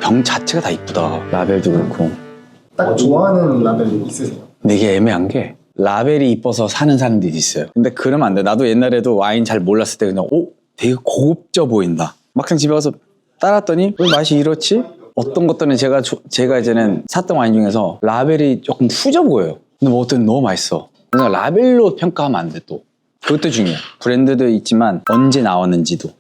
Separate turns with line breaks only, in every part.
병 자체가 다 이쁘다. 라벨도 그렇고.
딱 좋아하는 라벨 있으세요?
근데 이게 애매한 게 라벨이 이뻐서 사는 사람들이 있어요. 근데 그러면 안 돼. 나도 옛날에도 와인 잘 몰랐을 때 그냥 되게 고급져 보인다. 막상 집에 가서 따랐더니 왜 맛이 이렇지? 어떤 것들은 제가 이제는 샀던 와인 중에서 라벨이 조금 후져 보여요. 근데 뭐 어떤 너무 맛있어. 그러니까 라벨로 평가하면 안 돼 또. 그것도 중요해. 브랜드도 있지만 언제 나왔는지도.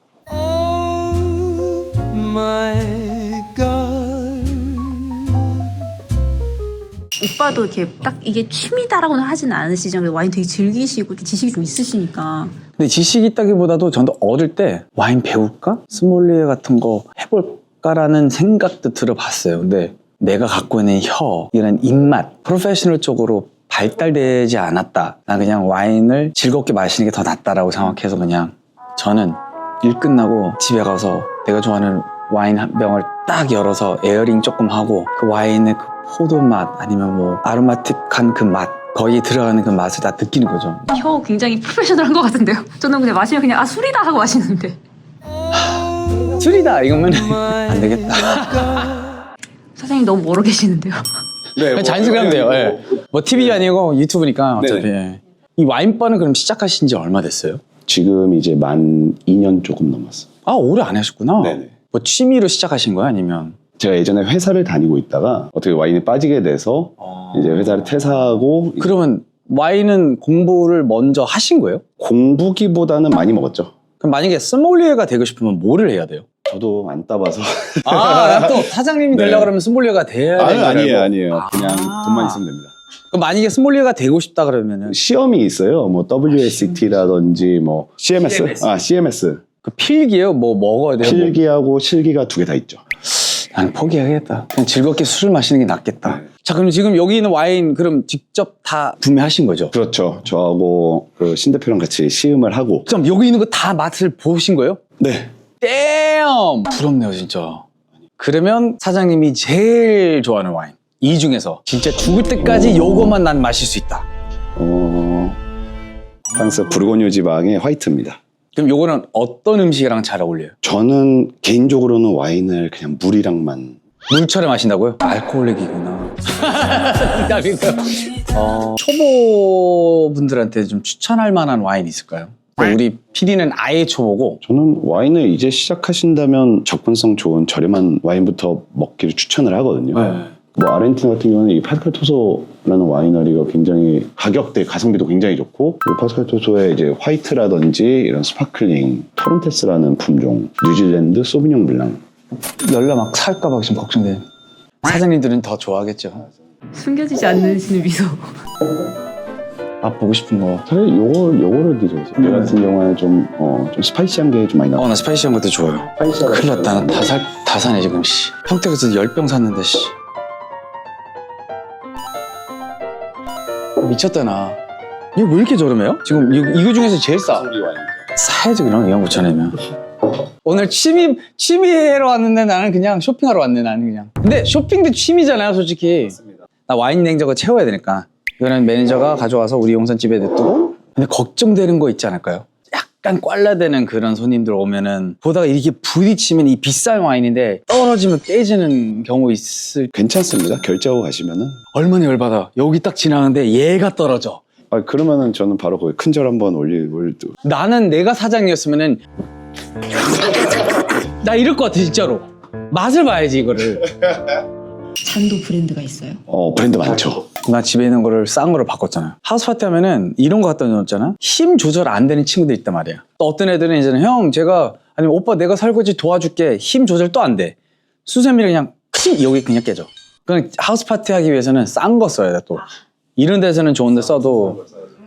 오빠도 이렇게 딱 이게 취미다라고는 하진 않으시잖아요. 와인 되게 즐기시고 이렇게 지식이 좀 있으시니까.
근데 지식이 있다기보다도 저도 어릴 때 와인 배울까? 스몰리에 같은 거 해볼까라는 생각도 들어봤어요. 근데 내가 갖고 있는 이런 입맛, 프로페셔널 쪽으로 발달되지 않았다. 난 그냥 와인을 즐겁게 마시는 게 더 낫다라고 생각해서 그냥 저는 일 끝나고 집에 가서 내가 좋아하는 와인 한 병을 딱 열어서 에어링 조금 하고 그 와인의 그 포도 맛 아니면 뭐 아로마틱한 그 맛 거기에 들어가는 그 맛을 다 느끼는 거죠.
혀 굉장히 프로페셔널한 것 같은데요. 저는 그냥 마시면 그냥 술이다 하고 마시는데.
술이다 이거면 안 되겠다.
사장님 너무 멀어 계시는데요.
네, 자연스럽게 하면 돼요. 네. 뭐 TV 아니고 유튜브니까 어차피. 이 와인바는 그럼 시작하신 지 얼마 됐어요?
지금 이제 만 2년 조금 넘었어요.
아 오래 안 하셨구나.
네네.
뭐 취미로 시작하신 거야 아니면?
제가 예전에 회사를 다니고 있다가 어떻게 와인에 빠지게 돼서 이제 회사를 퇴사하고
그러면 와인은 공부를 먼저 하신 거예요?
공부기보다는 많이 먹었죠.
그럼 만약에 스몰리에가 되고 싶으면 뭐를 해야 돼요?
저도 안 따봐서.
아, 또 사장님이 되려고
네.
그러면 스몰리에가 돼야 되는 거예요?
아니에요. 그냥 돈만 있으면 됩니다.
그럼 만약에 스몰리에가 되고 싶다 그러면은
시험이 있어요. 뭐 WSET라든지 뭐 CMS. CMS.
그 필기예요? 뭐 먹어야 돼요?
필기하고 실기가 2개 다 있죠.
난 포기해야겠다. 그냥 즐겁게 술을 마시는 게 낫겠다.
네.
자, 그럼 지금 여기 있는 와인 그럼 직접 다 구매하신 거죠?
그렇죠. 저하고 그 신 대표랑 같이 시음을 하고.
그럼 여기 있는 거 다 맛을 보신 거예요?
네.
damn! 부럽네요, 진짜. 그러면 사장님이 제일 좋아하는 와인. 이 중에서 진짜 죽을 때까지 요것만 난 마실 수 있다.
프랑스 부르고뉴 지방의 화이트입니다.
그럼 요거는 어떤 음식이랑 잘 어울려요?
저는 개인적으로는 와인을 그냥 물이랑만.
물처럼 마신다고요? 알코올릭이구나. 초보분들한테 좀 추천할 만한 와인 있을까요? 우리 PD는 아예 초보고. 저는
와인을 이제 시작하신다면 접근성 좋은 저렴한 와인부터 먹기를 추천을 하거든요. 뭐 아르헨티나 같은 경우는 이 파스칼 토소라는 와이너리가 굉장히 가격대 가성비도 굉장히 좋고, 이 파스칼 토소의 이제 화이트라든지 이런 스파클링, 토론테스라는 품종, 뉴질랜드 소비뇽 블랑.
열라 막 살까봐 좀 걱정돼요. 사장님들은 더 좋아하겠죠.
숨겨지지 않으시는 미소.
맛 보고 싶은 거.
차라리 요거를 드세요. 얘 같은 경우는 좀 스파이시한 게 좀 많이 나와요.
나 스파이시한 것도 좋아요.
스파이시하다.
큰일 났다. 나 다 사네 지금. 씨. 평택에서 10병 샀는데 씨. 미쳤다 나. 이거 왜 이렇게 저렴해요? 지금 이거 중에서 제일 싸. 사야지 그럼 2만 9천원이면. 오늘 취미하러 왔는데 나는 그냥 쇼핑하러 왔네 나는 그냥. 근데 쇼핑도 취미잖아요 솔직히. 나 와인 냉장고 채워야 되니까. 이거는 매니저가 가져와서 우리 용산집에 냅두고. 근데 걱정되는 거 있지 않을까요? 약간 꽐라되는 그런 손님들 오면은 보다가 이렇게 부딪히면 이 비싼 와인인데 떨어지면 깨지는 경우 있을.
괜찮습니다. 결제하고 가시면은.
얼마나 열받아. 여기 딱 지나가는데 얘가 떨어져.
그러면은 저는 바로 거기 큰절 한번 올리고.
나는 내가 사장이었으면은 나 이럴 것 같아 진짜로. 맛을 봐야지 이거를.
잔도 브랜드가 있어요?
브랜드 많죠.
나 집에 있는 거를 싼 거로 바꿨잖아요. 하우스 파티 하면은 이런 거 갖다 놓았잖아. 힘 조절 안 되는 친구들 있단 말이야. 또 어떤 애들은 이제는 형 제가 아니면 오빠 내가 설거지 도와줄게. 힘 조절 또 안 돼. 수세미를 그냥 여기 그냥 깨져. 그냥 하우스 파티 하기 위해서는 싼 거 써야 돼 또. 이런 데서는 좋은데 써도.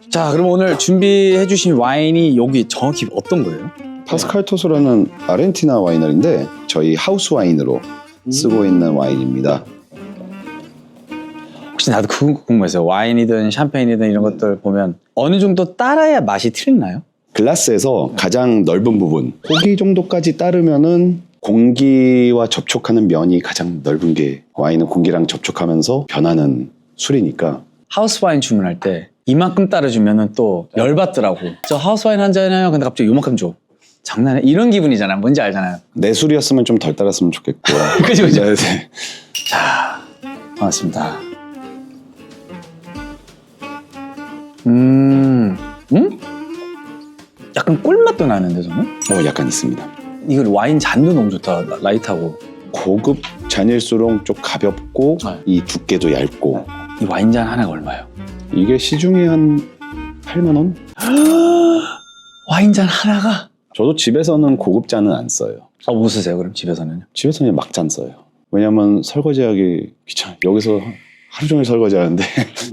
자 그럼 오늘 준비해 주신 와인이 여기 정확히 어떤 거예요?
파스칼 토소라는 아르헨티나 와이너리인데 저희 하우스 와인으로 쓰고 있는 와인입니다.
혹시 나도 그거 궁금했어요. 와인이든 샴페인이든 이런 것들 보면 어느 정도 따라야 맛이 틀리나요?
글라스에서 가장 넓은 부분, 고기 정도까지 따르면은 공기와 접촉하는 면이 가장 넓은 게, 와인은 공기랑 접촉하면서 변하는 술이니까.
하우스 와인 주문할 때 이만큼 따라주면은 또 열받더라고. 저 하우스 와인 한 잔이에요. 근데 갑자기 요만큼 줘. 장난해? 이런 기분이잖아. 뭔지 알잖아요.
내 술이었으면 좀 덜 따랐으면 좋겠고.
그죠, 그죠.
네, 네.
자, 반갑습니다. 음? 약간 꿀맛도 나는데 저는?
약간 있습니다.
이거 와인 잔도 너무 좋다. 라이트하고.
고급 잔일수록 좀 가볍고
네.
이 두께도 얇고
이 와인 잔 하나가 얼마예요?
이게 시중에 한 8만 원?
와인 잔 하나가?
저도 집에서는 고급 잔은 안 써요.
뭐 쓰세요 그럼 집에서는요?
집에서는 막잔 써요. 왜냐면 설거지하기 귀찮아요. 여기서 하루 종일 설거지하는데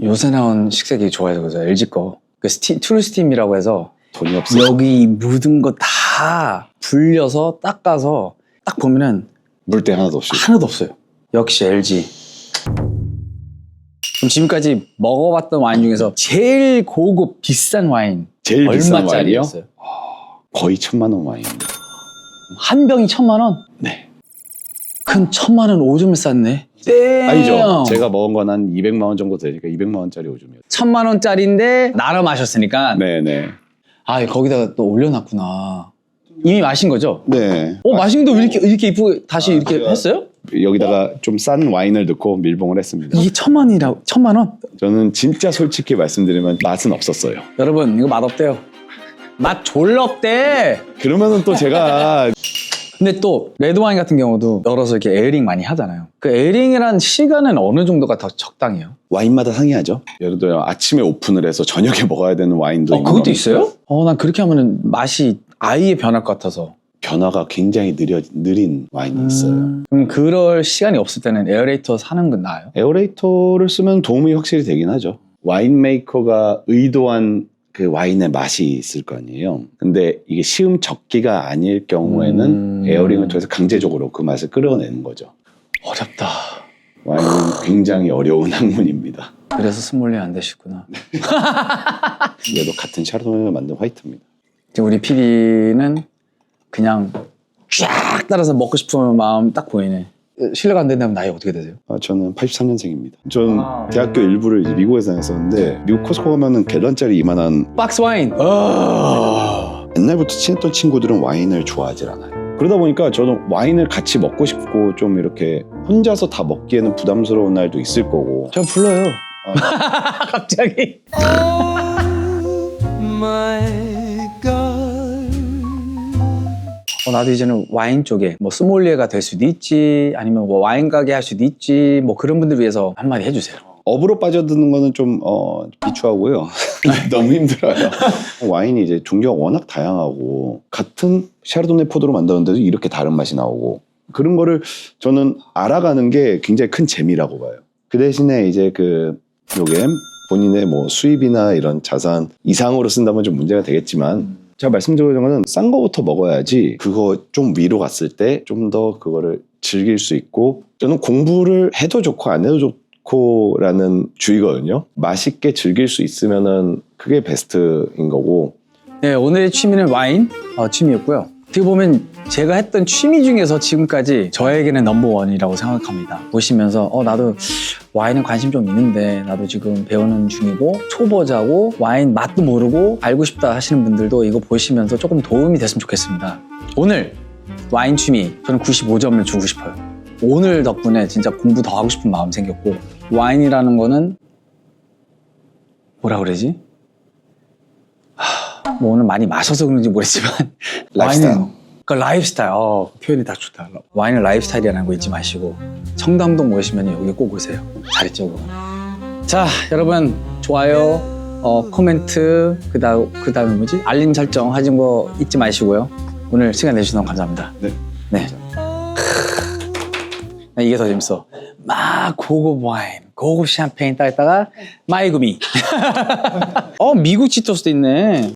요새 나온 식세기 좋아해서 그죠? LG 거. 그 트루 스팀이라고 해서
돈이 없어요.
여기 묻은 거 다 불려서 닦아서 딱 보면은
물때 하나도 없이.
하나도 없어요. 역시 LG. 그럼 지금까지 먹어봤던 와인 중에서 제일 고급 비싼 와인
제일 비싼 와인이요?
얼마짜리였어요?
거의 1,000만 원 와인입니다.
한 병이 1,000만 원?
네.
큰 1,000만 원 오줌을 쌌네. 땡!
아니죠. 제가 먹은 건 한 200만 원 정도 되니까 200만 원짜리 오줌이었죠.
1,000만 원짜리인데 나눠 마셨으니까.
네네.
아, 거기다가 또 올려놨구나. 이미 마신 거죠?
네.
마신도 이렇게 이쁘게 다시 이렇게
제가-
했어요?
여기다가 좀 싼 와인을 넣고 밀봉을 했습니다.
이게 1,000만 원?
저는 진짜 솔직히 말씀드리면 맛은 없었어요.
여러분, 이거 맛없대요. 맛 졸라 없대!
그러면은 또 제가
근데 또 레드와인 같은 경우도 열어서 이렇게 에어링 많이 하잖아요. 그 에어링이란 시간은 어느 정도가 더 적당해요?
와인마다 상이하죠. 예를 들어 아침에 오픈을 해서 저녁에 먹어야 되는 와인도 있는
그것도
겁니다.
있어요? 난 그렇게 하면은 맛이 아예 변할 것 같아서.
변화가 굉장히 느린 와인이 있어요.
그럼 그럴 시간이 없을 때는 에어레이터 사는 건 나아요?
에어레이터를 쓰면 도움이 확실히 되긴 하죠. 와인 메이커가 의도한 그 와인의 맛이 있을 거 아니에요. 근데 이게 시음 적기가 아닐 경우에는 에어링을 통해서 강제적으로 그 맛을 끌어내는 거죠.
어렵다.
와인은 굉장히 어려운 학문입니다.
그래서 스몰리에 안 되시구나.
얘도 같은 샤르도네를 만든 화이트입니다.
지금 우리 PD는 그냥 쫙 따라서 먹고 싶은 마음 딱 보이네. 실례가 안 된다면 나이 어떻게 되세요?
저는 83년생입니다. 전 대학교 일부를 이제 미국에서 다녔었는데 미국 코스코 가면은 갤런짜리 이만한
박스 와인!
옛날부터 친했던 친구들은 와인을 좋아하질 않아요. 그러다 보니까 저는 와인을 같이 먹고 싶고 좀 이렇게 혼자서 다 먹기에는 부담스러운 날도 있을 거고.
저 불러요. 갑자기. 나도 이제는 와인 쪽에 뭐 스몰리에가 될 수도 있지, 아니면 뭐 와인 가게 할 수도 있지, 뭐 그런 분들 위해서 한마디 해주세요.
업으로 빠져드는 거는 좀 비추하고요. 너무 힘들어요. 와인이 이제 종류가 워낙 다양하고 같은 샤르도네 포도로 만드는데도 이렇게 다른 맛이 나오고 그런 거를 저는 알아가는 게 굉장히 큰 재미라고 봐요. 그 대신에 이제 요게 본인의 뭐 수입이나 이런 자산 이상으로 쓴다면 좀 문제가 되겠지만 제가 말씀드린 거는 싼 거부터 먹어야지 그거 좀 위로 갔을 때 좀 더 그거를 즐길 수 있고 저는 공부를 해도 좋고 안 해도 좋고라는 주의거든요. 맛있게 즐길 수 있으면은 그게 베스트인 거고.
네, 오늘의 취미는 와인 취미였고요. 어떻게 보면 제가 했던 취미 중에서 지금까지 저에게는 넘버원이라고 생각합니다. 보시면서 나도 와인은 관심 좀 있는데 나도 지금 배우는 중이고 초보자고 와인 맛도 모르고 알고 싶다 하시는 분들도 이거 보시면서 조금 도움이 됐으면 좋겠습니다. 오늘 와인 취미 저는 95점을 주고 싶어요. 오늘 덕분에 진짜 공부 더 하고 싶은 마음 생겼고 와인이라는 거는 뭐라 그러지? 뭐 오늘 많이 마셔서 그런지 모르겠지만
라이프스타일.
와인은 라이프스타일. 표현이 다 좋다. 와인은 라이프스타일이라는 거 잊지 마시고 청담동 오시면 여기 꼭 오세요. 잘했죠? 그거. 자, 여러분 좋아요, 코멘트, 그다음에 뭐지? 알림 설정 하신 거 잊지 마시고요. 오늘 시간 내주셔서 감사합니다.
네.
이게 더 재밌어. 막 고급 와인, 고급 샴페인 따다가 마이구미. 미국 치토스도 있네.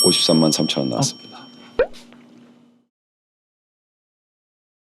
53만 3천 원 나왔습니다.